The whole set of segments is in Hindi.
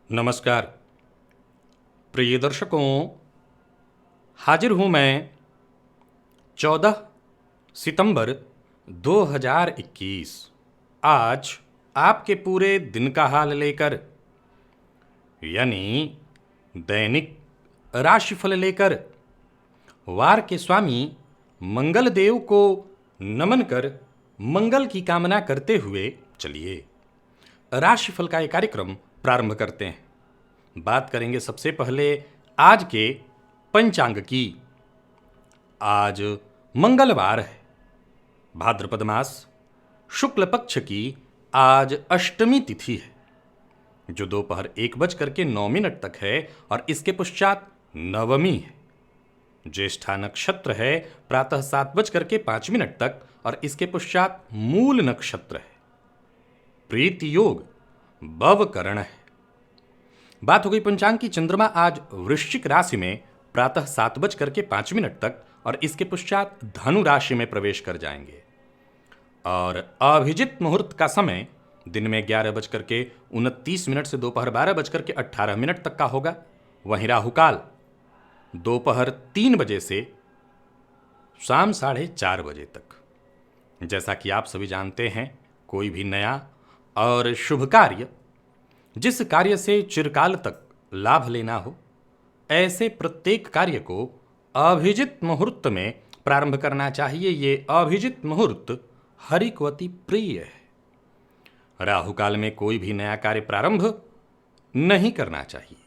नमस्कार प्रिय दर्शकों, हाजिर हूँ मैं 14 सितंबर 2021। आज आपके पूरे दिन का हाल लेकर, यानी दैनिक राशिफल लेकर, वार के स्वामी मंगल देव को नमन कर मंगल की कामना करते हुए चलिए राशिफल का ये कार्यक्रम प्रारंभ करते हैं। बात करेंगे सबसे पहले आज के पंचांग की। आज मंगलवार है, भाद्रपद मास शुक्ल पक्ष की आज अष्टमी तिथि है जो दोपहर 1:09 तक है और इसके पश्चात नवमी है। ज्येष्ठा नक्षत्र है प्रातः 7:05 तक और इसके पश्चात मूल नक्षत्र है। प्रीति योग भवकरण है। बात हो गई पंचांग की। चंद्रमा आज वृश्चिक राशि में प्रातः 7:05 तक और इसके पश्चात धनु राशि में प्रवेश कर जाएंगे और अभिजित मुहूर्त का समय दिन में 11:29 से दोपहर 12:18 तक का होगा। वहीं राहुकाल दोपहर 3 बजे से शाम 4:30 बजे तक। जैसा कि आप सभी जानते हैं, कोई भी नया और शुभ कार्य, जिस कार्य से चिरकाल तक लाभ लेना हो, ऐसे प्रत्येक कार्य को अभिजित मुहूर्त में प्रारंभ करना चाहिए। ये अभिजित मुहूर्त हरिकवती प्रिय है। राहुकाल में कोई भी नया कार्य प्रारंभ नहीं करना चाहिए।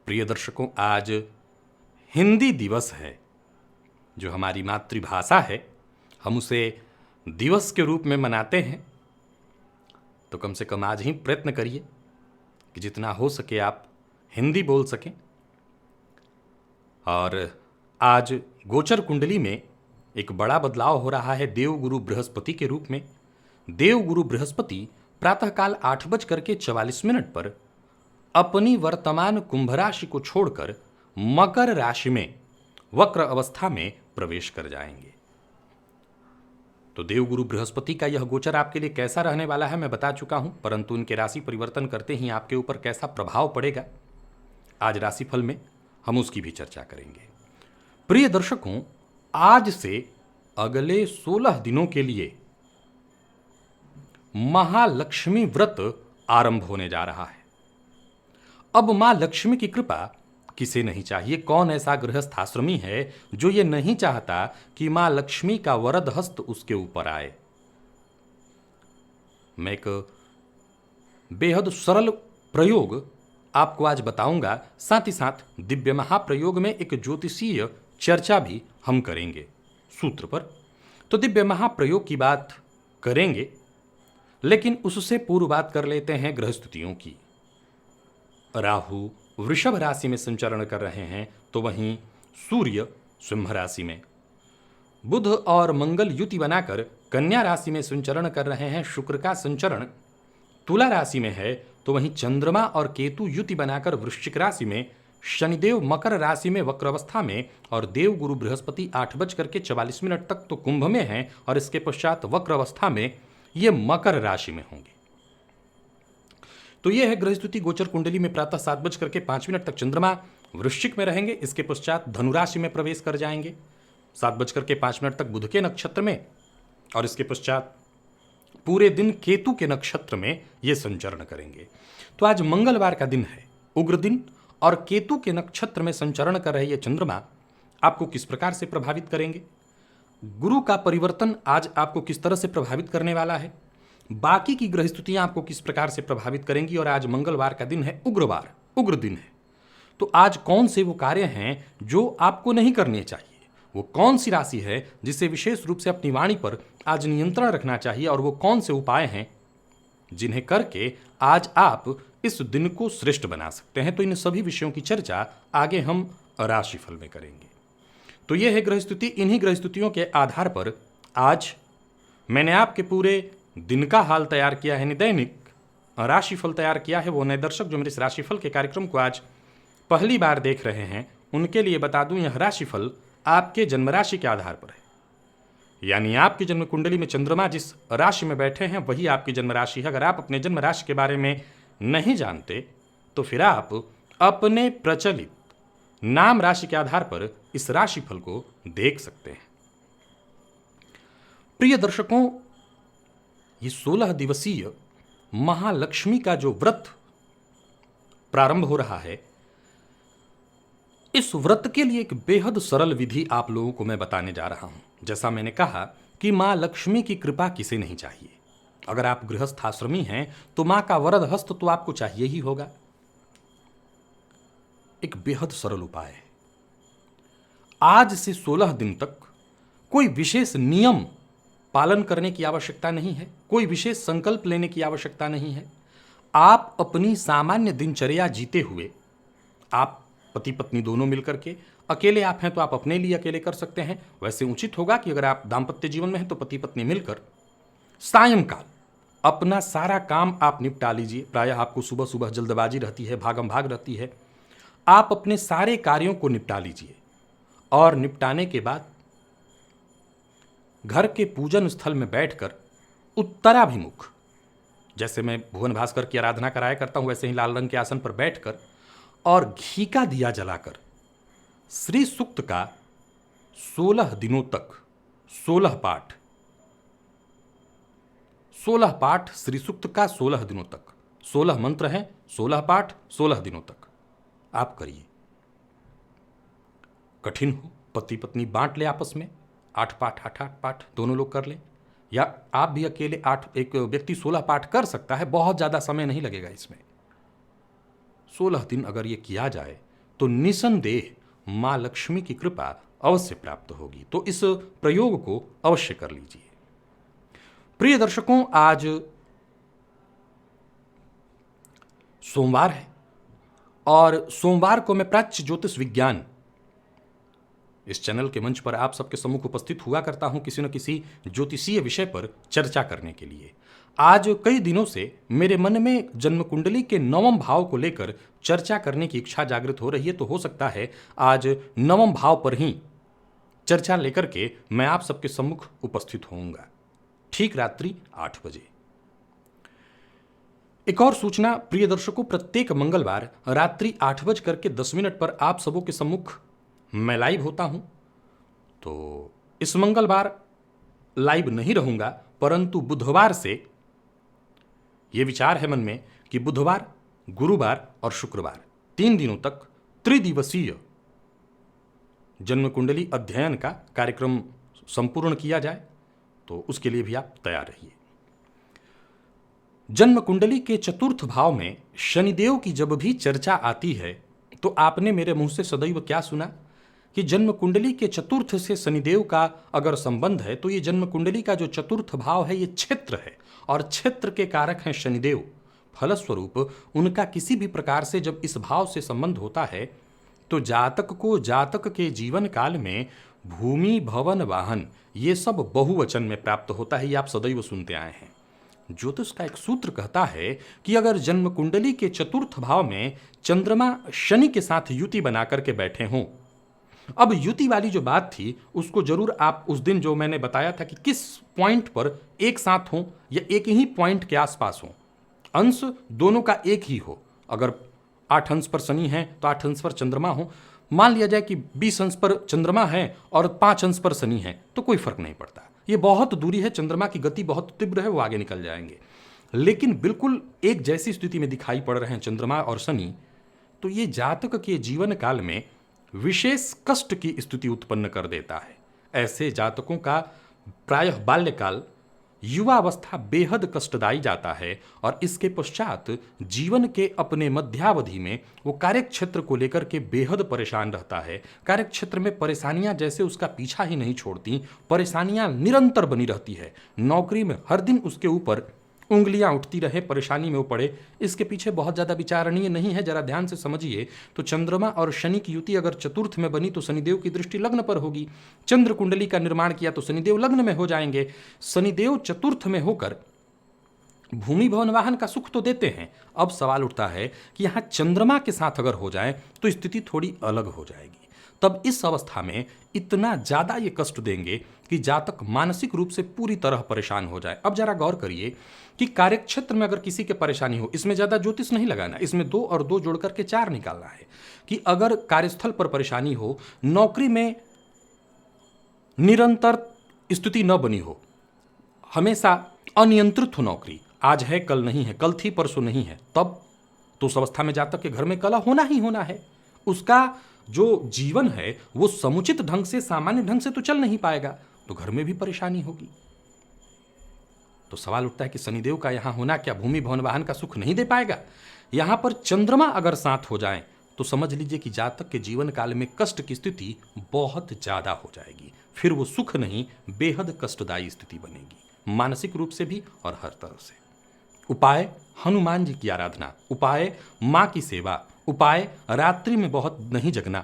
प्रिय दर्शकों, आज हिंदी दिवस है, जो हमारी मातृभाषा है। हम उसे दिवस के रूप में मनाते हैं, तो कम से कम आज ही प्रयत्न करिए कि जितना हो सके आप हिंदी बोल सकें। और आज गोचर कुंडली में एक बड़ा बदलाव हो रहा है देवगुरु बृहस्पति के रूप में। देवगुरु बृहस्पति प्रातःकाल 8:44 पर अपनी वर्तमान कुंभ राशि को छोड़कर मकर राशि में वक्र अवस्था में प्रवेश कर जाएंगे। तो देवगुरु बृहस्पति का यह गोचर आपके लिए कैसा रहने वाला है मैं बता चुका हूं, परंतु इनके राशि परिवर्तन करते ही आपके ऊपर कैसा प्रभाव पड़ेगा, आज राशिफल में हम उसकी भी चर्चा करेंगे। प्रिय दर्शकों, आज से अगले 16 दिनों के लिए महालक्ष्मी व्रत आरंभ होने जा रहा है। अब मां लक्ष्मी की कृपा किसे नहीं चाहिए? कौन ऐसा गृहस्थ आश्रमी है जो ये नहीं चाहता कि मां लक्ष्मी का वरद हस्त उसके ऊपर आए? मैं एक बेहद सरल प्रयोग आपको आज बताऊंगा, साथ ही साथ दिव्य महाप्रयोग में एक ज्योतिषीय चर्चा भी हम करेंगे सूत्र पर। तो दिव्य महाप्रयोग की बात करेंगे, लेकिन उससे पूर्व बात कर लेते हैं ग्रह स्थितियों की। राहु वृषभ राशि में संचरण कर रहे हैं, तो वहीं सूर्य सिंह राशि में, बुध और मंगल युति बनाकर कन्या राशि में संचरण कर रहे हैं। शुक्र का संचरण तुला राशि में है, तो वहीं चंद्रमा और केतु युति बनाकर वृश्चिक राशि में, शनिदेव मकर राशि में वक्र अवस्था में और देवगुरु बृहस्पति 8:44 तक तो कुंभ में हैं और इसके पश्चात वक्र अवस्था में ये मकर राशि में होंगे। तो यह है ग्रह स्थिति गोचर कुंडली में। प्रातः 7:05 तक चंद्रमा वृश्चिक में रहेंगे, इसके पश्चात धनुराशि में प्रवेश कर जाएंगे 7:05 तक बुध के नक्षत्र में और इसके पश्चात पूरे दिन केतु के नक्षत्र में ये संचरण करेंगे। तो आज मंगलवार का दिन है, उग्र दिन, और केतु के नक्षत्र में संचरण कर रहे ये चंद्रमा आपको किस प्रकार से प्रभावित करेंगे? गुरु का परिवर्तन आज आपको किस तरह से प्रभावित करने वाला है? बाकी की ग्रह स्थितियां आपको किस प्रकार से प्रभावित करेंगी? और आज मंगलवार का दिन है, उग्रवार, उग्र दिन है। तो आज कौन से वो कार्य हैं जो आपको नहीं करने चाहिए? वो कौन सी राशि है जिसे विशेष रूप से अपनी वाणी पर आज नियंत्रण रखना चाहिए? और वो कौन से उपाय हैं जिन्हें करके आज आप इस दिन को श्रेष्ठ बना सकते हैं? तो इन सभी विषयों की चर्चा आगे हम राशिफल में करेंगे। तो यह है ग्रह स्थिति। इन्हीं ग्रह स्थितियों के आधार पर आज मैंने आपके पूरे दिन का हाल तैयार किया है, दैनिक राशिफल तैयार किया है। वो नए दर्शक जो मेरे इस राशिफल के कार्यक्रम को आज पहली बार देख रहे हैं, उनके लिए बता दूं, यह राशिफल आपके जन्म राशि के आधार पर है। यानी आपकी जन्म कुंडली में चंद्रमा जिस राशि में बैठे हैं वही आपकी जन्म राशि है। अगर आप अपने जन्म राशि के बारे में नहीं जानते तो फिर आप अपने प्रचलित नाम राशि के आधार पर इस राशिफल को देख सकते हैं। प्रिय दर्शकों, ये 16 दिवसीय महालक्ष्मी का जो व्रत प्रारंभ हो रहा है, इस व्रत के लिए एक बेहद सरल विधि आप लोगों को मैं बताने जा रहा हूं। जैसा मैंने कहा कि मां लक्ष्मी की कृपा किसे नहीं चाहिए। अगर आप गृहस्थ आश्रमी हैं तो मां का वरद हस्त तो आपको चाहिए ही होगा। एक बेहद सरल उपाय है। आज से 16 दिन तक कोई विशेष नियम पालन करने की आवश्यकता नहीं है, कोई विशेष संकल्प लेने की आवश्यकता नहीं है। आप अपनी सामान्य दिनचर्या जीते हुए, आप पति पत्नी दोनों मिलकर के, अकेले आप हैं तो आप अपने लिए अकेले कर सकते हैं। वैसे उचित होगा कि अगर आप दाम्पत्य जीवन में हैं तो पति पत्नी मिलकर सायंकाल अपना सारा काम आप निपटा लीजिए। प्रायः आपको सुबह सुबह जल्दबाजी रहती है, भागम भाग रहती है। आप अपने सारे कार्यों को निपटा लीजिए और निपटाने के बाद घर के पूजन स्थल में बैठकर उत्तराभिमुख, जैसे मैं भुवन भास्कर की आराधना कराया करता हूं वैसे ही लाल रंग के आसन पर बैठकर और घी का दिया जलाकर श्री सूक्त का 16 दिनों तक 16 पाठ श्री सूक्त का 16 दिनों तक, 16 मंत्र हैं, 16 पाठ 16 दिनों तक आप करिए। कठिन हो, पति पत्नी बांट ले आपस में, 8 पाठ 8 पाठ दोनों लोग कर लें, या आप भी अकेले 8, एक व्यक्ति 16 पाठ कर सकता है, बहुत ज़्यादा समय नहीं लगेगा इसमें। 16 दिन अगर ये किया जाए तो निसंदेह माँ लक्ष्मी की कृपा अवश्य प्राप्त होगी। तो इस प्रयोग को अवश्य कर लीजिए। प्रिय दर्शकों, आज सोमवार है और सोमवार को मैं प्राच्य ज्योतिष विज्ञान इस चैनल के मंच पर आप सबके सम्मुख उपस्थित हुआ करता हूं किसी न किसी ज्योतिषीय विषय पर चर्चा करने के लिए। आज कई दिनों से मेरे मन में जन्म कुंडली के 9वें भाव को लेकर चर्चा करने की इच्छा जागृत हो रही है। तो हो सकता है आज 9वें भाव पर ही चर्चा लेकर के मैं आप सबके सम्मुख उपस्थित होऊंगा, ठीक रात्रि 8 बजे। एक और सूचना प्रिय दर्शकों, प्रत्येक मंगलवार रात्रि 8:10 पर आप सबों के सम्मुख मैं लाइव होता हूं। तो इस मंगलवार लाइव नहीं रहूंगा, परंतु बुधवार से यह विचार है मन में कि बुधवार, गुरुवार और शुक्रवार 3 दिनों तक त्रिदिवसीय जन्म कुंडली अध्ययन का कार्यक्रम संपूर्ण किया जाए। तो उसके लिए भी आप तैयार रहिए। जन्म कुंडली के चतुर्थ भाव में शनिदेव की जब भी चर्चा आती है तो आपने मेरे मुंह से सदैव क्या सुना कि जन्म कुंडली के चतुर्थ से शनिदेव का अगर संबंध है तो ये जन्म कुंडली का जो चतुर्थ भाव है ये क्षेत्र है और क्षेत्र के कारक हैं शनिदेव। फलस्वरूप उनका किसी भी प्रकार से जब इस भाव से संबंध होता है तो जातक को जातक के जीवन काल में भूमि, भवन, वाहन ये सब बहुवचन में प्राप्त होता है। ये आप सदैव सुनते आए हैं। ज्योतिष का एक सूत्र कहता है कि अगर जन्म कुंडली के चतुर्थ भाव में चंद्रमा शनि के साथ युति बना करके बैठे हों, अब युति वाली जो बात थी उसको जरूर आप उस दिन जो मैंने बताया था कि किस पॉइंट पर एक साथ हों या एक ही पॉइंट के आसपास हों, अंश दोनों का एक ही हो। अगर 8 अंश पर शनि है तो 8 अंश पर चंद्रमा हो। मान लिया जाए कि 20 अंश पर चंद्रमा है और 5 अंश पर शनि है तो कोई फर्क नहीं पड़ता। ये बहुत दूरी है, चंद्रमा की गति बहुत तीव्र है, वो आगे निकल जाएंगे। लेकिन बिल्कुल एक जैसी स्थिति में दिखाई पड़ रहे हैं चंद्रमा और शनि, तो ये जातक के जीवन काल में विशेष कष्ट की स्थिति उत्पन्न कर देता है। ऐसे जातकों का प्रायः बाल्यकाल, युवावस्था बेहद कष्टदायी जाता है और इसके पश्चात जीवन के अपने मध्यावधि में वो कार्यक्षेत्र को लेकर के बेहद परेशान रहता है। कार्यक्षेत्र में परेशानियां जैसे उसका पीछा ही नहीं छोड़ती, परेशानियां निरंतर बनी रहती है। नौकरी में हर दिन उसके ऊपर उंगलियां उठती रहे, परेशानी में वो पड़े। इसके पीछे बहुत ज़्यादा विचारणीय नहीं है, जरा ध्यान से समझिए। तो चंद्रमा और शनि की युति अगर चतुर्थ में बनी तो शनिदेव की दृष्टि लग्न पर होगी। चंद्र कुंडली का निर्माण किया तो शनिदेव लग्न में हो जाएंगे। शनिदेव चतुर्थ में होकर भूमि, भवन, वाहन का सुख तो देते हैं। अब सवाल उठता है कि यहाँ चंद्रमा के साथ अगर हो जाए तो स्थिति थोड़ी अलग हो जाएगी। तब इस अवस्था में इतना ज़्यादा ये कष्ट देंगे कि जातक मानसिक रूप से पूरी तरह परेशान हो जाए। अब जरा गौर करिए कि कार्यक्षेत्र में अगर किसी के परेशानी हो, इसमें ज़्यादा ज्योतिष नहीं लगाना, इसमें 2 और 2 जोड़ करके 4 निकालना है कि अगर कार्यस्थल पर परेशानी हो, नौकरी में निरंतर स्थिति न बनी हो, हमेशा अनियंत्रित हो नौकरी, आज है कल नहीं है, कल थी परसों नहीं है, तब तो उस अवस्था में जातक के घर में कलह होना ही होना है। उसका जो जीवन है वो समुचित ढंग से, सामान्य ढंग से तो चल नहीं पाएगा, तो घर में भी परेशानी होगी। तो सवाल उठता है कि शनिदेव का यहां होना क्या भूमि भवन वाहन का सुख नहीं दे पाएगा? यहां पर चंद्रमा अगर साथ हो जाए तो समझ लीजिए कि जातक के जीवन काल में कष्ट की स्थिति बहुत ज्यादा हो जाएगी। फिर वो सुख नहीं, बेहद कष्टदायी स्थिति बनेगी, मानसिक रूप से भी और हर तरह से। उपाय हनुमान जी की आराधना, उपाय मां की सेवा, उपाय रात्रि में बहुत नहीं जगना,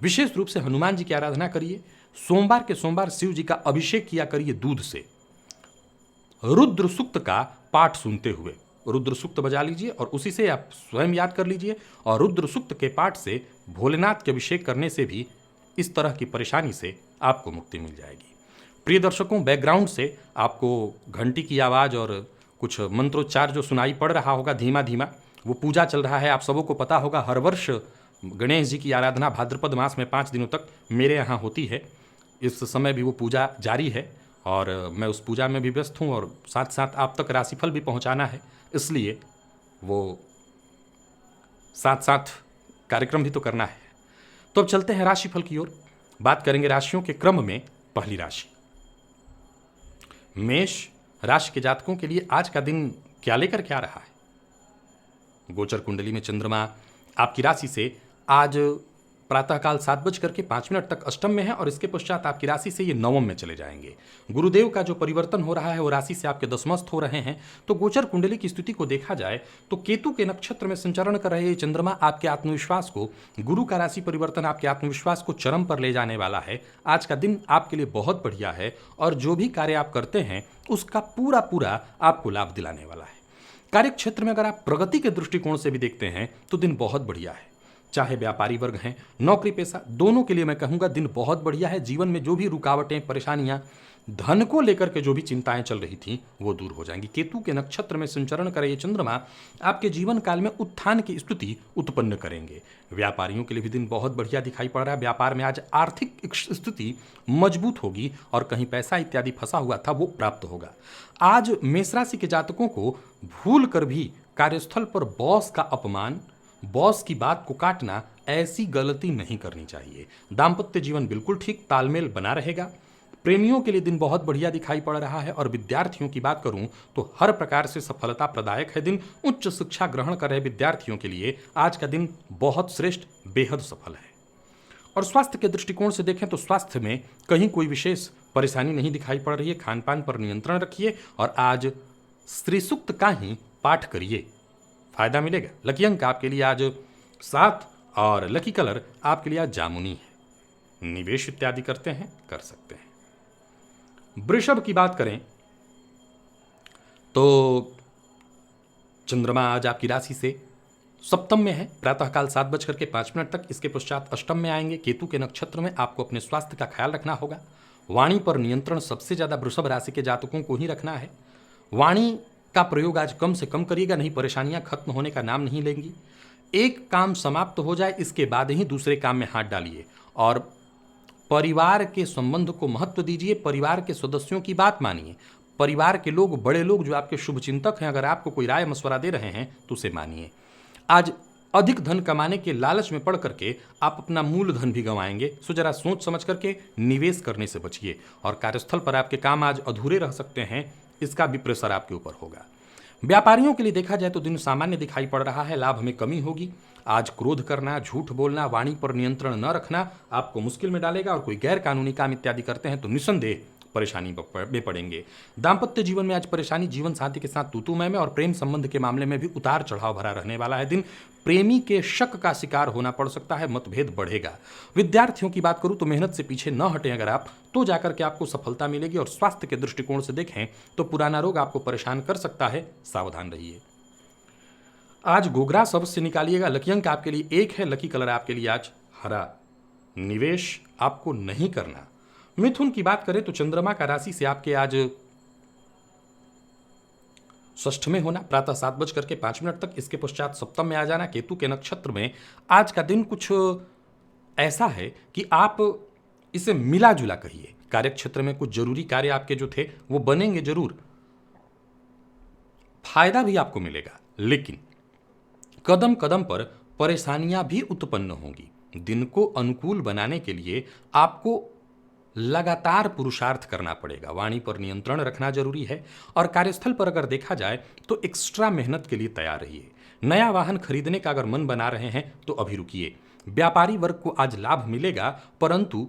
विशेष रूप से हनुमान जी की आराधना करिए। सोमवार के सोमवार शिव जी का अभिषेक किया करिए दूध से। रुद्र सूक्त का पाठ सुनते हुए रुद्र सूक्त बजा लीजिए और उसी से आप स्वयं याद कर लीजिए, और रुद्र सूक्त के पाठ से भोलेनाथ के अभिषेक करने से भी इस तरह की परेशानी से आपको मुक्ति मिल जाएगी। प्रिय दर्शकों, बैकग्राउंड से आपको घंटी की आवाज़ और कुछ मंत्रोच्चार जो सुनाई पड़ रहा होगा धीमा धीमा, वो पूजा चल रहा है। आप सबों को पता होगा हर वर्ष गणेश जी की आराधना भाद्रपद मास में 5 दिनों तक मेरे यहाँ होती है। इस समय भी वो पूजा जारी है और मैं उस पूजा में भी व्यस्त हूँ, और साथ साथ आप तक राशिफल भी पहुँचाना है, इसलिए वो साथ साथ कार्यक्रम भी तो करना है। तो अब चलते हैं राशिफल की ओर। बात करेंगे राशियों के क्रम में। पहली राशि मेष राशि के जातकों के लिए आज का दिन क्या लेकर क्या रहा है? गोचर कुंडली में चंद्रमा आपकी राशि से आज प्रातःकाल 7:05 तक अष्टम में है और इसके पश्चात आपकी राशि से ये नवम में चले जाएंगे। गुरुदेव का जो परिवर्तन हो रहा है वो राशि से आपके दशमस्थ हो रहे हैं। तो गोचर कुंडली की स्थिति को देखा जाए तो केतु के नक्षत्र में संचरण कर रहे चंद्रमा आपके आत्मविश्वास को, गुरु का राशि परिवर्तन आपके आत्मविश्वास को चरम पर ले जाने वाला है। आज का दिन आपके लिए बहुत बढ़िया है और जो भी कार्य आप करते हैं उसका पूरा पूरा आपको लाभ दिलाने वाला है। कार्यक्षेत्र में अगर आप प्रगति के दृष्टिकोण से भी देखते हैं तो दिन बहुत बढ़िया है। चाहे व्यापारी वर्ग हैं, नौकरी पेशा, दोनों के लिए मैं कहूंगा दिन बहुत बढ़िया है। जीवन में जो भी रुकावटें, परेशानियां, धन को लेकर के जो भी चिंताएं चल रही थी वो दूर हो जाएंगी। केतु के नक्षत्र में संचरण करे ये चंद्रमा आपके जीवन काल में उत्थान की स्थिति उत्पन्न करेंगे। व्यापारियों के लिए भी दिन बहुत बढ़िया दिखाई पड़ रहा है। व्यापार में आज आर्थिक स्थिति मजबूत होगी और कहीं पैसा इत्यादि फंसा हुआ था वो प्राप्त होगा। आज मेष राशि के जातकों को भूल कर भी कार्यस्थल पर बॉस का अपमान, बॉस की बात को काटना, ऐसी गलती नहीं करनी चाहिए। दाम्पत्य जीवन बिल्कुल ठीक तालमेल बना रहेगा। प्रेमियों के लिए दिन बहुत बढ़िया दिखाई पड़ रहा है और विद्यार्थियों की बात करूं तो हर प्रकार से सफलता प्रदायक है दिन। उच्च शिक्षा ग्रहण कर रहे विद्यार्थियों के लिए आज का दिन बहुत श्रेष्ठ, बेहद सफल है। और स्वास्थ्य के दृष्टिकोण से देखें तो स्वास्थ्य में कहीं कोई विशेष परेशानी नहीं दिखाई पड़ रही है। खान पान पर नियंत्रण रखिए और आज श्री सूक्त का ही पाठ करिए, फायदा मिलेगा। लकी अंक आपके लिए आज 7 और लकी कलर आपके लिए आज जामुनी है। निवेश इत्यादि करते हैं, कर सकते हैं। वृषभ की बात करें तो चंद्रमा आज आपकी राशि से सप्तम में है, प्रातःकाल 7:05 तक। इसके पश्चात अष्टम में आएंगे। केतु के नक्षत्र में आपको अपने स्वास्थ्य का ख्याल रखना होगा। वाणी पर नियंत्रण सबसे ज्यादा वृषभ राशि के जातकों को ही रखना है। वाणी का प्रयोग आज कम से कम करिएगा, नहीं परेशानियां खत्म होने का नाम नहीं लेंगी। एक काम समाप्त हो जाए इसके बाद ही दूसरे काम में हाथ डालिए और परिवार के संबंध को महत्व दीजिए। परिवार के सदस्यों की बात मानिए। परिवार के लोग, बड़े लोग जो आपके शुभ चिंतक हैं, अगर आपको कोई राय मशवरा दे रहे हैं तो उसे मानिए। आज अधिक धन कमाने के लालच में पड़ करके आप अपना मूलधन भी गंवाएंगे, सो जरा सोच समझ करके निवेश करने से बचिए। और कार्यस्थल पर आपके काम आज अधूरे रह सकते हैं, इसका भी प्रेशर आपके ऊपर होगा। व्यापारियों के लिए देखा जाए तो दिन सामान्य दिखाई पड़ रहा है। लाभ में कमी होगी। आज क्रोध करना, झूठ बोलना, वाणी पर नियंत्रण न रखना आपको मुश्किल में डालेगा और कोई गैर कानूनी काम इत्यादि करते हैं तो निस्संदेह परेशानी में पड़ेंगे। दाम्पत्य जीवन में आज परेशानी, जीवन साथी के साथ तूतुमय में और प्रेम संबंध के मामले में भी उतार चढ़ाव भरा रहने वाला है दिन। प्रेमी के शक का शिकार होना पड़ सकता है, मतभेद बढ़ेगा। विद्यार्थियों की बात करूं तो मेहनत से पीछे न हटें अगर आप, तो जाकर के आपको सफलता मिलेगी। और स्वास्थ्य के दृष्टिकोण से देखें तो पुराना रोग आपको परेशान कर सकता है, सावधान रहिए। आज गोग्रास अवश्य निकालिएगा। लकी अंक आपके लिए 1 है, लकी कलर आपके लिए आज हरा। निवेश आपको नहीं करना। मिथुन की बात करें तो चंद्रमा का राशि से आपके आज षष्ठ में होना प्रातः 7:05 तक, इसके पश्चात सप्तम में आ जाना केतु के नक्षत्र में। आज का दिन कुछ ऐसा है कि आप इसे मिला जुला कहिए। कार्य क्षेत्र में कुछ जरूरी कार्य आपके जो थे वो बनेंगे जरूर, फायदा भी आपको मिलेगा, लेकिन कदम कदम पर परेशानियां भी उत्पन्न होंगी। दिन को अनुकूल बनाने के लिए आपको लगातार पुरुषार्थ करना पड़ेगा। वाणी पर नियंत्रण रखना जरूरी है और कार्यस्थल पर अगर देखा जाए तो एक्स्ट्रा मेहनत के लिए तैयार रहिए। नया वाहन खरीदने का अगर मन बना रहे हैं तो अभी रुकिए। व्यापारी वर्ग को आज लाभ मिलेगा, परंतु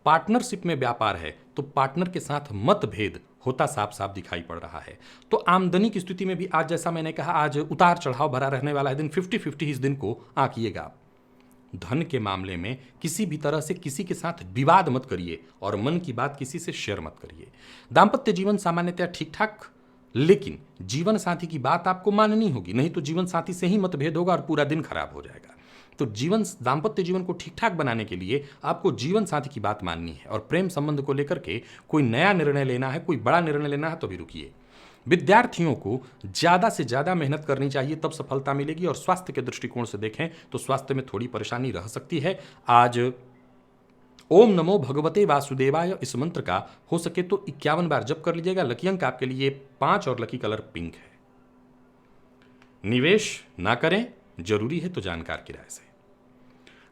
पार्टनरशिप में व्यापार है तो पार्टनर के साथ मतभेद होता साफ साफ दिखाई पड़ रहा है। तो आमदनी की स्थिति में भी आज, जैसा मैंने कहा, आज उतार चढ़ाव भरा रहने वाला है दिन। 50-50 इस दिन को आंकिएगा। धन के मामले में किसी भी तरह से किसी के साथ विवाद मत करिए और मन की बात किसी से शेयर मत करिए। दाम्पत्य जीवन सामान्यतया ठीक ठाक, लेकिन जीवन साथी की बात आपको माननी होगी, नहीं तो जीवन साथी से ही मतभेद होगा और पूरा दिन खराब हो जाएगा। तो दाम्पत्य जीवन को ठीक ठाक बनाने के लिए आपको जीवन साथी की बात माननी है। और प्रेम संबंध को लेकर के कोई नया निर्णय लेना है, कोई बड़ा निर्णय लेना है तो भी रुकिए। विद्यार्थियों को ज्यादा से ज्यादा मेहनत करनी चाहिए, तब सफलता मिलेगी। और स्वास्थ्य के दृष्टिकोण से देखें तो स्वास्थ्य में थोड़ी परेशानी रह सकती है। आज ओम नमो भगवते वासुदेवाय इस मंत्र का हो सके तो 51 बार जप कर लीजिएगा। लकी अंक आपके लिए 5 और लकी कलर पिंक है। निवेश ना करें, जरूरी है तो जानकार की राय से।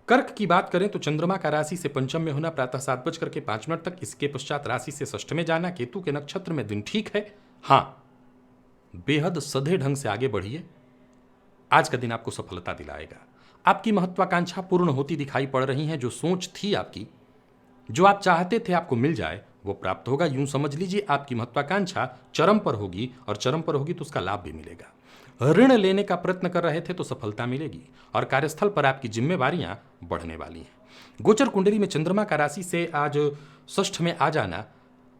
कर्क की बात करें तो चंद्रमा का राशि से पंचम में होना प्रातः 7:05 तक, इसके पश्चात राशि से षष्ठ में जाना। केतु के नक्षत्र में दिन ठीक है। हाँ, बेहद सधे ढंग से आगे बढ़िए। आज का दिन आपको सफलता दिलाएगा। आपकी महत्वाकांक्षा पूर्ण होती दिखाई पड़ रही है। जो सोच थी आपकी, जो आप चाहते थे आपको मिल जाए, वो प्राप्त होगा। यूं समझ लीजिए आपकी महत्वाकांक्षा चरम पर होगी, और चरम पर होगी तो उसका लाभ भी मिलेगा। ऋण लेने का प्रयत्न कर रहे थे तो सफलता मिलेगी, और कार्यस्थल पर आपकी जिम्मेवारियां बढ़ने वाली हैं। गोचर कुंडली में चंद्रमा का राशि से आज षष्ठ में आ जाना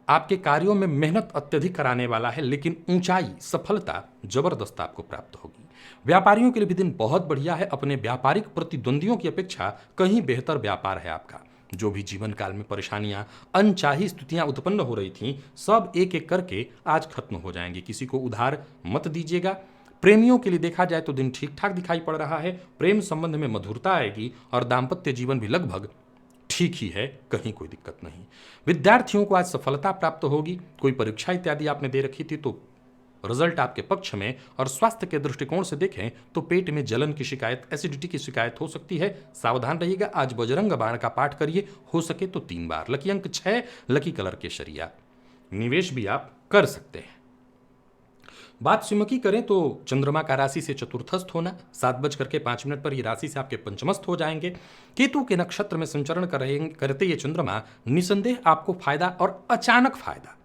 आपके कार्यों में मेहनत अत्यधिक कराने वाला है, लेकिन ऊंचाई, सफलता जबरदस्त आपको प्राप्त होगी। व्यापारियों के लिए भी दिन बहुत बढ़िया है। अपने व्यापारिक प्रतिद्वंदियों की अपेक्षा कहीं बेहतर व्यापार है आपका। जो भी जीवन काल में परेशानियां, अनचाही स्थितियां उत्पन्न हो रही थीं, सब एक एक करके आज खत्म हो जाएंगी। किसी को उधार मत दीजिएगा। प्रेमियों के लिए देखा जाए तो दिन ठीक ठाक दिखाई पड़ रहा है। प्रेम संबंध में मधुरता आएगी और दाम्पत्य जीवन भी लगभग ठीक ही है, कहीं कोई दिक्कत नहीं। विद्यार्थियों को आज सफलता प्राप्त होगी। कोई परीक्षा इत्यादि आपने दे रखी थी तो रिजल्ट आपके पक्ष में। और स्वास्थ्य के दृष्टिकोण से देखें तो पेट में जलन की शिकायत, एसिडिटी की शिकायत हो सकती है, सावधान रहिएगा। आज बजरंग बाण का पाठ करिए, हो सके तो 3 बार। लकी अंक 6, लकी कलर केसरिया। निवेश भी आप कर सकते हैं। बात सिंह की करें तो चंद्रमा का राशि से चतुर्थस्थ होना, 7:05 पर ये राशि से आपके पंचमस्थ हो जाएंगे। केतु के नक्षत्र में संचरण करते ये चंद्रमा निसंदेह आपको फायदा, और अचानक फायदा,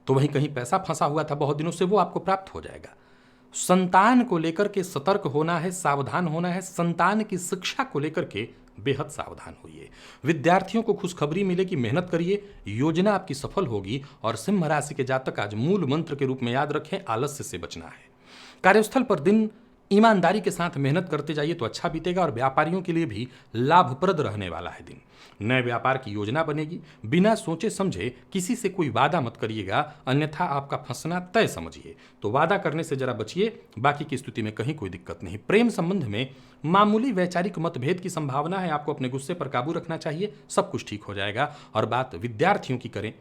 तो वहीं कहीं पैसा फंसा हुआ था बहुत दिनों से, वो आपको प्राप्त हो जाएगा। संतान को लेकर के सतर्क होना है, सावधान होना है। संतान की शिक्षा को लेकर के बेहद सावधान होइए। विद्यार्थियों को खुशखबरी मिलेगी, मेहनत करिए, योजना आपकी सफल होगी। और सिंह राशि के जातक आज मूल मंत्र के रूप में याद रखें, आलस्य से बचना है। कार्यस्थल पर दिन ईमानदारी के साथ मेहनत करते जाइए तो अच्छा बीतेगा। और व्यापारियों के लिए भी लाभप्रद रहने वाला है दिन। नए व्यापार की योजना बनेगी। बिना सोचे समझे किसी से कोई वादा मत करिएगा, अन्यथा आपका फंसना तय समझिए। तो वादा करने से जरा बचिए, बाकी की स्थिति में कहीं कोई दिक्कत नहीं। प्रेम संबंध में मामूली वैचारिक मतभेद की संभावना है, आपको अपने गुस्से पर काबू रखना चाहिए, सब कुछ ठीक हो जाएगा। और बात विद्यार्थियों की करें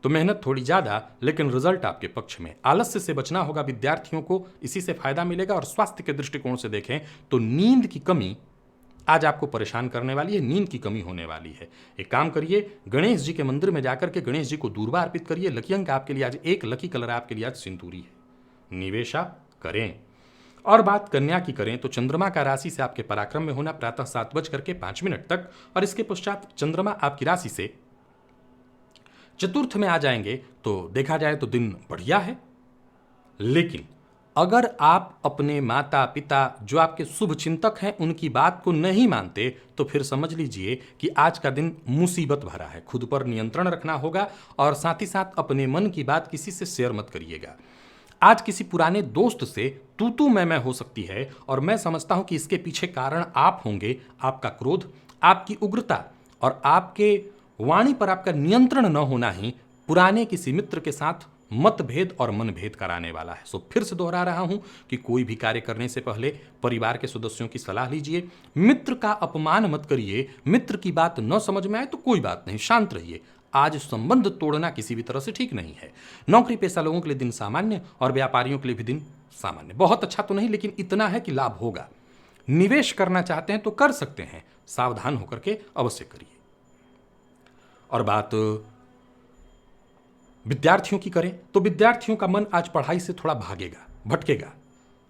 तो मेहनत थोड़ी ज्यादा, लेकिन रिजल्ट आपके पक्ष में। आलस्य से बचना होगा विद्यार्थियों को, इसी से फायदा मिलेगा। और स्वास्थ्य के दृष्टिकोण से देखें तो नींद की कमी आज आपको परेशान करने वाली है, नींद की कमी होने वाली है। एक काम करिए, गणेश जी के मंदिर में जाकर के गणेश जी को दूर्वा अर्पित करिए। लकी अंक आपके लिए आज 1, लकी कलर आपके लिए आज सिंदूरी है। निवेश आप करें। और बात कन्या की करें तो चंद्रमा का राशि से आपके पराक्रम में होना प्रातः 7:05 तक, और इसके पश्चात चंद्रमा आपकी राशि से चतुर्थ में आ जाएंगे। तो देखा जाए तो दिन बढ़िया है, लेकिन अगर आप अपने माता पिता, जो आपके शुभ चिंतक हैं, उनकी बात को नहीं मानते तो फिर समझ लीजिए कि आज का दिन मुसीबत भरा है। खुद पर नियंत्रण रखना होगा, और साथ ही साथ अपने मन की बात किसी से शेयर मत करिएगा। आज किसी पुराने दोस्त से तू मैं हो सकती है, और मैं समझता हूं कि इसके पीछे कारण आप होंगे। आपका क्रोध, आपकी उग्रता और आपके वाणी पर आपका नियंत्रण न होना ही पुराने किसी मित्र के साथ मतभेद और मनभेद कराने वाला है। सो फिर से दोहरा रहा हूं कि कोई भी कार्य करने से पहले परिवार के सदस्यों की सलाह लीजिए। मित्र का अपमान मत करिए। मित्र की बात न समझ में आए तो कोई बात नहीं, शांत रहिए। आज संबंध तोड़ना किसी भी तरह से ठीक नहीं है। नौकरी पेशा लोगों के लिए दिन सामान्य और व्यापारियों के लिए भी दिन सामान्य। बहुत अच्छा तो नहीं, लेकिन इतना है कि लाभ होगा। निवेश करना चाहते हैं तो कर सकते हैं, सावधान होकर के अवश्य करिए। और बात विद्यार्थियों की करें तो विद्यार्थियों का मन आज पढ़ाई से थोड़ा भागेगा, भटकेगा।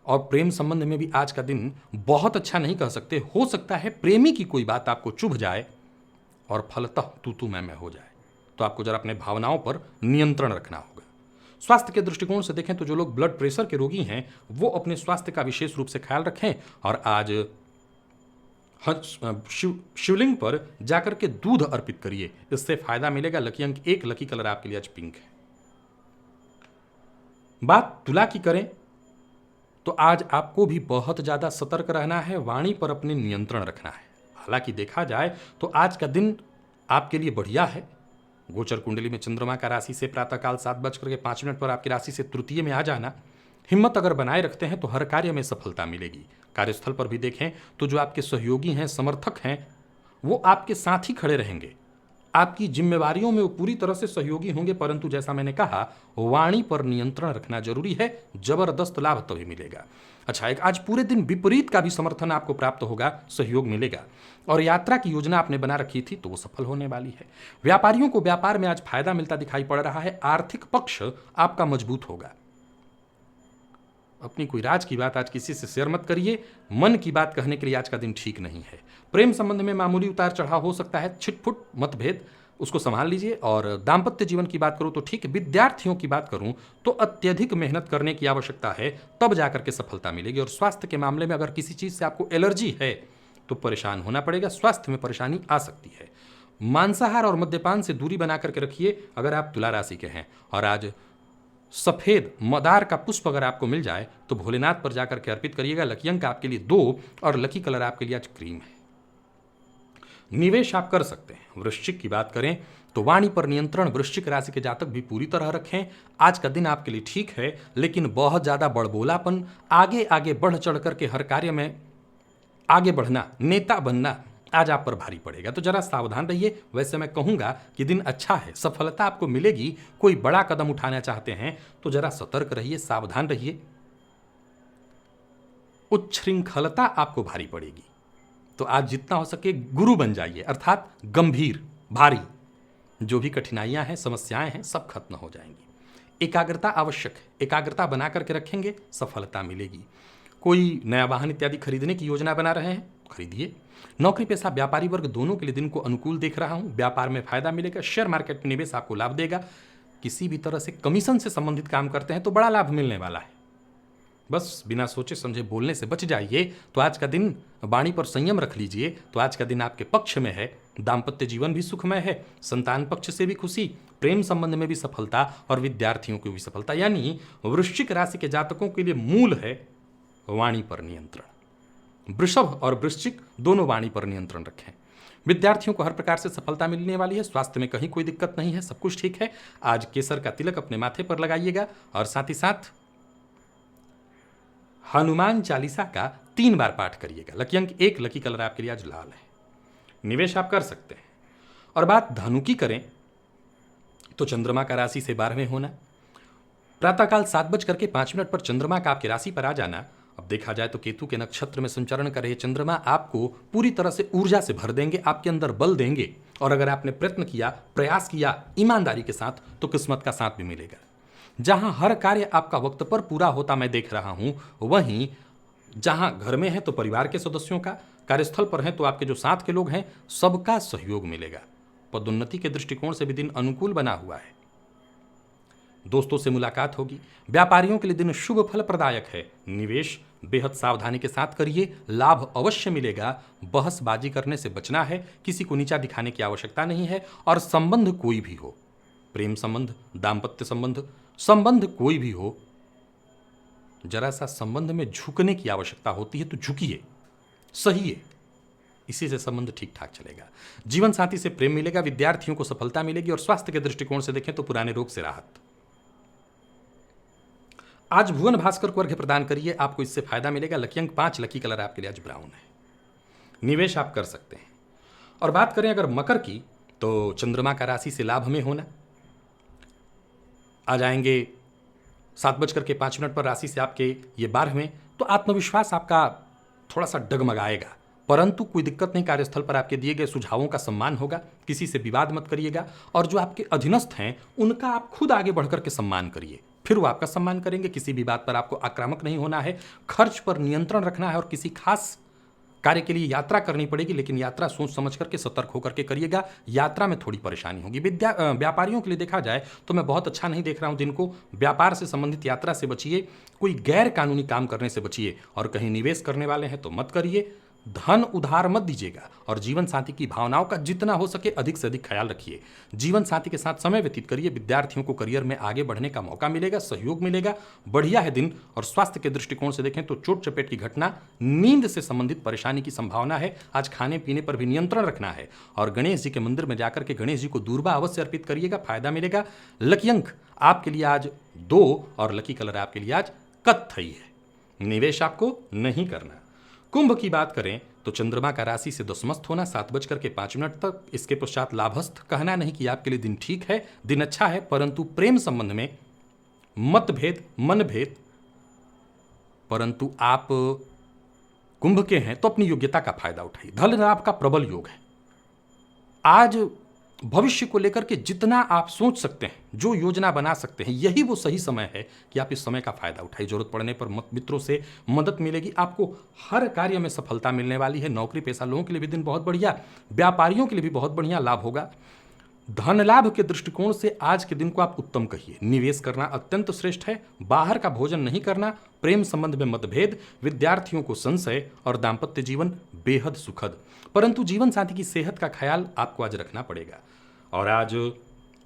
और प्रेम संबंध में भी आज का दिन बहुत अच्छा नहीं कह सकते। हो सकता है प्रेमी की कोई बात आपको चुभ जाए और फलतः तू मैं हो जाए। तो आपको जरा अपने भावनाओं पर नियंत्रण रखना होगा। स्वास्थ्य के दृष्टिकोण से देखें तो जो लोग ब्लड प्रेशर के रोगी हैं वो अपने स्वास्थ्य का विशेष रूप से ख्याल रखें और आज शिवलिंग पर जाकर के दूध अर्पित करिए, इससे फायदा मिलेगा। लकी अंक 1, लकी कलर आपके लिए आज पिंक है। बात तुला की करें तो आज आपको भी बहुत ज्यादा सतर्क रहना है, वाणी पर अपने नियंत्रण रखना है। हालांकि देखा जाए तो आज का दिन आपके लिए बढ़िया है। गोचर कुंडली में चंद्रमा का राशि से प्रातःकाल 7:05 पर आपकी राशि से तृतीय में आ जाना, हिम्मत अगर बनाए रखते हैं तो हर कार्य में सफलता मिलेगी। कार्यस्थल पर भी देखें तो जो आपके सहयोगी हैं, समर्थक हैं, वो आपके साथ ही खड़े रहेंगे। आपकी जिम्मेवारियों में वो पूरी तरह से सहयोगी होंगे, परंतु जैसा मैंने कहा वाणी पर नियंत्रण रखना जरूरी है। जबरदस्त लाभ तभी मिलेगा। अच्छा, एक आज पूरे दिन विपरीत का भी समर्थन आपको प्राप्त होगा, सहयोग मिलेगा। और यात्रा की योजना आपने बना रखी थी तो वो सफल होने वाली है। व्यापारियों को व्यापार में आज फायदा मिलता दिखाई पड़ रहा है। आर्थिक पक्ष आपका मजबूत होगा। अपनी कोई राज की बात आज किसी से शेयर मत करिए। मन की बात कहने के लिए आज का दिन ठीक नहीं है। प्रेम संबंध में मामूली उतार चढ़ाव हो सकता है, छिटपुट मतभेद, उसको संभाल लीजिए। और दाम्पत्य जीवन की बात करूं तो ठीक। विद्यार्थियों की बात करूं तो अत्यधिक मेहनत करने की आवश्यकता है, तब जाकर के सफलता मिलेगी। और स्वास्थ्य के मामले में अगर किसी चीज से आपको एलर्जी है तो परेशान होना पड़ेगा, स्वास्थ्य में परेशानी आ सकती है। मांसाहार और मद्यपान से दूरी बना करके रखिए अगर आप तुला राशि के हैं। और आज सफेद मदार का पुष्प अगर आपको मिल जाए तो भोलेनाथ पर जाकर के अर्पित करिएगा। लकी अंक आपके लिए 2 और लकी कलर आपके लिए आज क्रीम है। निवेश आप कर सकते हैं। वृश्चिक की बात करें तो वाणी पर नियंत्रण वृश्चिक राशि के जातक भी पूरी तरह रखें। आज का दिन आपके लिए ठीक है, लेकिन बहुत ज्यादा बड़बोलापन, आगे आगे बढ़ चढ़ करके हर कार्य में आगे बढ़ना, नेता बनना आज आप पर भारी पड़ेगा, तो जरा सावधान रहिए। वैसे मैं कहूंगा कि दिन अच्छा है, सफलता आपको मिलेगी। कोई बड़ा कदम उठाना चाहते हैं तो जरा सतर्क रहिए, सावधान रहिए। उच्छृंखलता आपको भारी पड़ेगी, तो आज जितना हो सके गुरु बन जाइए, अर्थात गंभीर, भारी। जो भी कठिनाइयां हैं, समस्याएं हैं, सब खत्म हो जाएंगी। एकाग्रता आवश्यक है, एकाग्रता बना करके रखेंगे, सफलता मिलेगी। कोई नया वाहन इत्यादि खरीदने की योजना बना रहे हैं, खरीदिए। नौकरी पेशा व्यापारी वर्ग दोनों के लिए दिन को अनुकूल देख रहा हूं। व्यापार में फायदा मिलेगा। शेयर मार्केट में निवेश आपको लाभ देगा। किसी भी तरह से कमीशन से संबंधित काम करते हैं तो बड़ा लाभ मिलने वाला है। बस बिना सोचे समझे बोलने से बच जाइए। तो आज का दिन वाणी पर संयम रख लीजिए, तो आज का दिन आपके पक्ष में है। दाम्पत्य जीवन भी सुखमय है, संतान पक्ष से भी खुशी, प्रेम संबंध में भी सफलता और विद्यार्थियों की भी सफलता। यानी वृश्चिक राशि के जातकों के लिए मूल है वाणी पर नियंत्रण। वृषभ और वृश्चिक दोनों वाणी पर नियंत्रण रखें। विद्यार्थियों को हर प्रकार से सफलता मिलने वाली है। स्वास्थ्य में कहीं कोई दिक्कत नहीं है, सब कुछ ठीक है। आज केसर का तिलक अपने माथे पर लगाइएगा और साथ ही साथ हनुमान चालीसा का 3 बार पाठ करिएगा। लकी अंक 1, लकी कलर आपके लिए आज लाल है। निवेश आप कर सकते हैं। और बात धनु की करें तो चंद्रमा का राशि से 12वें होना, प्रातःकाल 7:05 पर चंद्रमा का आपकी राशि पर आ जाना। अब देखा जाए तो केतु के नक्षत्र में संचरण कर रहे चंद्रमा आपको पूरी तरह से ऊर्जा से भर देंगे, आपके अंदर बल देंगे। और अगर आपने प्रयत्न किया, प्रयास किया ईमानदारी के साथ, तो किस्मत का साथ भी मिलेगा। जहां हर कार्य आपका वक्त पर पूरा होता मैं देख रहा हूं, वहीं जहां घर में है तो परिवार के सदस्यों का, कार्यस्थल पर हैं तो आपके जो साथ के लोग हैं, सबका सहयोग मिलेगा। पदोन्नति के दृष्टिकोण से भी दिन अनुकूल बना हुआ है। दोस्तों से मुलाकात होगी। व्यापारियों के लिए दिन शुभ फल प्रदायक है। निवेश बेहद सावधानी के साथ करिए, लाभ अवश्य मिलेगा। बहसबाजी करने से बचना है, किसी को नीचा दिखाने की आवश्यकता नहीं है। और संबंध कोई भी हो, प्रेम संबंध, दाम्पत्य संबंध, संबंध कोई भी हो, जरा सा संबंध में झुकने की आवश्यकता होती है, तो झुकिए, सहिए। इसी से संबंध ठीक ठाक चलेगा। जीवन साथी से प्रेम मिलेगा, विद्यार्थियों को सफलता मिलेगी और स्वास्थ्य के दृष्टिकोण से देखें तो पुराने रोग से राहत। आज भुवन भास्कर को अर्घ्य प्रदान करिए, आपको इससे फायदा मिलेगा। लकी अंक 5, लकी कलर आपके लिए आज ब्राउन है। निवेश आप कर सकते हैं। और बात करें अगर मकर की, तो चंद्रमा का राशि से लाभ में होना। आ जाएंगे 7:05 पर राशि से आपके ये 12वें, तो आत्मविश्वास आपका थोड़ा सा डगमगाएगा, परंतु कोई दिक्कत नहीं। कार्यस्थल पर आपके दिए गए सुझावों का सम्मान होगा, किसी से विवाद मत करिएगा और जो आपके अधीनस्थ हैं उनका आप खुद आगे बढ़कर के सम्मान करिए, फिर वो आपका सम्मान करेंगे। किसी भी बात पर आपको आक्रामक नहीं होना है, खर्च पर नियंत्रण रखना है और किसी खास कार्य के लिए यात्रा करनी पड़ेगी, लेकिन यात्रा सोच समझ करके सतर्क होकर के करिएगा। यात्रा में थोड़ी परेशानी होगी। व्यापारियों के लिए देखा जाए तो मैं बहुत अच्छा नहीं देख रहा हूं दिन को। व्यापार से संबंधित यात्रा से बचिए, कोई गैर कानूनी काम करने से बचिए और कहीं निवेश करने वाले हैं तो मत करिए। धन उधार मत दीजिएगा और जीवन साथी की भावनाओं का जितना हो सके अधिक से अधिक ख्याल रखिए। जीवन साथी के साथ समय व्यतीत करिए। विद्यार्थियों को करियर में आगे बढ़ने का मौका मिलेगा, सहयोग मिलेगा, बढ़िया है दिन। और स्वास्थ्य के दृष्टिकोण से देखें तो चोट चपेट की घटना, नींद से संबंधित परेशानी की संभावना है। आज खाने पीने पर भी नियंत्रण रखना है और गणेश जी के मंदिर में जाकर के गणेश जी को दूर्वा अवश्य अर्पित करिएगा, फायदा मिलेगा। लकी अंक आपके लिए आज 2 और लकी कलर आपके लिए आज कत्थई है। निवेश आपको नहीं करना। कुंभ की बात करें तो चंद्रमा का राशि से दशमस्त होना 7:05 तक। इसके पश्चात लाभस्थ। कहना नहीं कि आपके लिए दिन ठीक है, दिन अच्छा है, परंतु प्रेम संबंध में मतभेद, मनभेद, परंतु आप कुंभ के हैं तो अपनी योग्यता का फायदा उठाइए। धन लाभ का प्रबल योग है। आज भविष्य को लेकर के जितना आप सोच सकते हैं, जो योजना बना सकते हैं, यही वो सही समय है कि आप इस समय का फायदा उठाइए। जरूरत पड़ने पर मित्रों से मदद मिलेगी, आपको हर कार्य में सफलता मिलने वाली है। नौकरी पेशा लोगों के लिए भी दिन बहुत बढ़िया, व्यापारियों के लिए भी बहुत बढ़िया लाभ होगा। धन लाभ के दृष्टिकोण से आज के दिन को आप उत्तम कहिए। निवेश करना अत्यंत श्रेष्ठ है। बाहर का भोजन नहीं करना। प्रेम संबंध में मतभेद, विद्यार्थियों को संशय और दाम्पत्य जीवन बेहद सुखद, परंतु जीवन साथी की सेहत का ख्याल आपको आज रखना पड़ेगा। और आज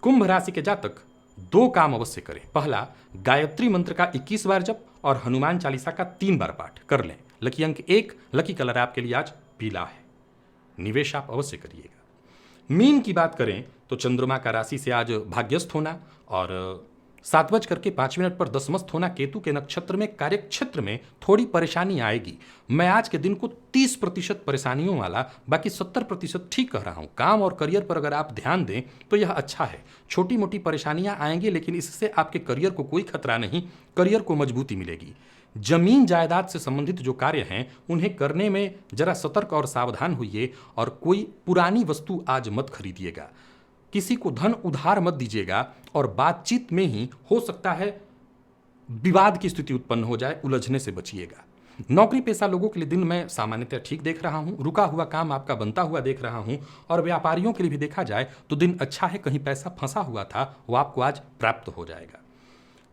कुंभ राशि के जातक 2 काम अवश्य करें। पहला, गायत्री मंत्र का 21 बार जप और हनुमान चालीसा का 3 बार पाठ कर लें। लकी अंक 1, लकी कलर आपके लिए आज पीला है। निवेश आप अवश्य करिएगा। मीन की बात करें तो चंद्रमा का राशि से आज भाग्यस्थ होना और 7:05 पर दशमस्त होना। केतु के नक्षत्र में कार्य क्षेत्र में थोड़ी परेशानी आएगी। मैं आज के दिन को 30% परेशानियों वाला, बाकी 70% ठीक कह रहा हूं। काम और करियर पर अगर आप ध्यान दें तो यह अच्छा है। छोटी मोटी परेशानियां आएंगी, लेकिन इससे आपके करियर को कोई खतरा नहीं, करियर को मजबूती मिलेगी। जमीन जायदाद से संबंधित जो कार्य हैं उन्हें करने में जरा सतर्क और सावधान होइए और कोई पुरानी वस्तु आज मत खरीदिएगा। किसी को धन उधार मत दीजिएगा और बातचीत में ही हो सकता है विवाद की स्थिति उत्पन्न हो जाए, उलझने से बचिएगा। नौकरी पेशा लोगों के लिए दिन मैं सामान्यतः ठीक देख रहा हूं। रुका हुआ काम आपका बनता हुआ देख रहा हूं और व्यापारियों के लिए भी देखा जाए तो दिन अच्छा है। कहीं पैसा फंसा हुआ था वो आपको आज प्राप्त हो जाएगा।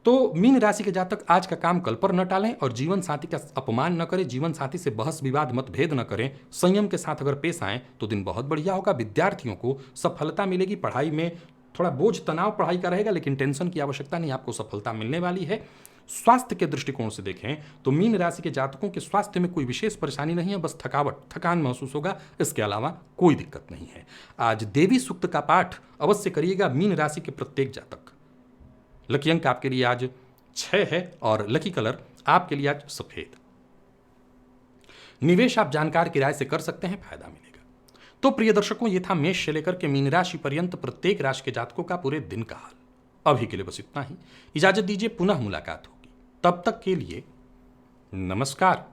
तो मीन राशि के जातक आज का काम कल पर न टालें और जीवन साथी का अपमान न करें। जीवन साथी से बहस विवाद मतभेद न करें। संयम के साथ अगर पेश आएं तो दिन बहुत बढ़िया होगा। विद्यार्थियों को सफलता मिलेगी। पढ़ाई में थोड़ा बोझ तनाव पढ़ाई का रहेगा, लेकिन टेंशन की आवश्यकता नहीं, आपको सफलता मिलने वाली है। स्वास्थ्य के दृष्टिकोण से देखें तो मीन राशि के जातकों के स्वास्थ्य में कोई विशेष परेशानी नहीं है, बस थकान महसूस होगा, इसके अलावा कोई दिक्कत नहीं है। आज देवी सूक्त का पाठ अवश्य करिएगा मीन राशि के प्रत्येक जातक। लकी अंक आपके लिए आज 6 है और लकी कलर आपके लिए आज सफेद। निवेश आप जानकार की राय से कर सकते हैं, फायदा मिलेगा। तो प्रिय दर्शकों, ये था मेष से लेकर के मीन राशि पर्यंत प्रत्येक राशि के जातकों का पूरे दिन का हाल। अभी के लिए बस इतना ही। इजाजत दीजिए, पुनः मुलाकात होगी। तब तक के लिए नमस्कार।